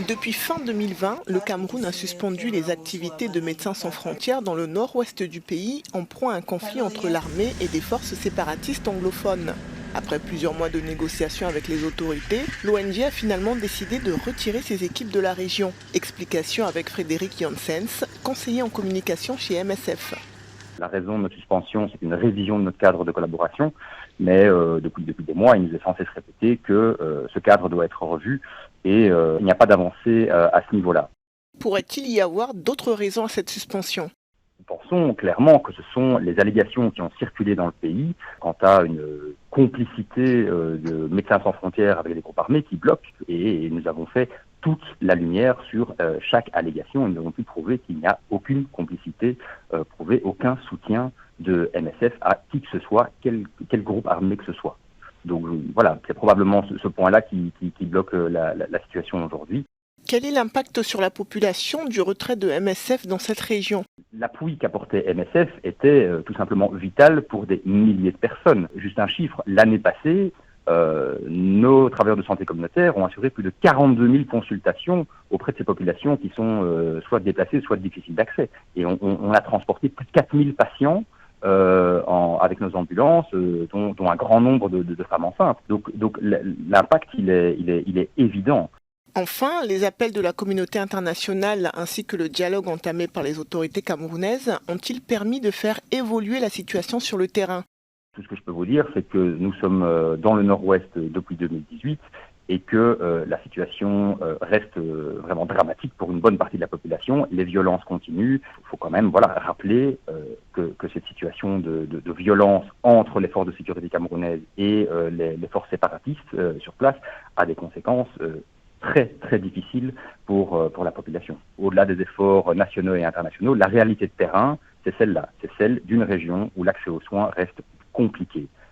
Depuis fin 2020, le Cameroun a suspendu les activités de Médecins sans frontières dans le nord-ouest du pays en proie à un conflit entre l'armée et des forces séparatistes anglophones. Après plusieurs mois de négociations avec les autorités, l'ONG a finalement décidé de retirer ses équipes de la région. Explication avec Frédéric Janssens, conseiller en communication chez MSF. La raison de notre suspension, c'est une révision de notre cadre de collaboration, mais depuis des mois, il nous est censé se répéter que ce cadre doit être revu et il n'y a pas d'avancée à ce niveau-là. Pourrait-il y avoir d'autres raisons à cette suspension ? Nous pensons clairement que ce sont les allégations qui ont circulé dans le pays quant à une complicité de Médecins sans frontières avec des groupes armés qui bloquent, et nous avons fait toute la lumière sur chaque allégation et nous avons pu prouver qu'il n'y a aucune complicité, prouver aucun soutien de MSF à qui que ce soit, quel groupe armé que ce soit. Donc voilà, c'est probablement ce point-là qui bloque la situation aujourd'hui. Quel est l'impact sur la population du retrait de MSF dans cette région ? L'appui qu'apportait MSF était tout simplement vital pour des milliers de personnes. Juste un chiffre, l'année passée, nos travailleurs de santé communautaire ont assuré plus de 42 000 consultations auprès de ces populations qui sont soit déplacées, soit difficiles d'accès. Et on a transporté plus de 4 000 patients avec nos ambulances, dont un grand nombre de femmes enceintes. Donc l'impact, il est évident. Enfin, les appels de la communauté internationale ainsi que le dialogue entamé par les autorités camerounaises ont-ils permis de faire évoluer la situation sur le terrain ? Tout ce que je peux vous dire, c'est que nous sommes dans le nord-ouest depuis 2018 et que la situation reste vraiment dramatique pour une bonne partie de la population. Les violences continuent. Il faut quand même rappeler que cette situation de violence entre les forces de sécurité camerounaises et les forces séparatistes sur place a des conséquences très très difficile pour la population. Au-delà des efforts nationaux et internationaux, la réalité de terrain, c'est celle-là. C'est celle d'une région où l'accès aux soins reste compliqué.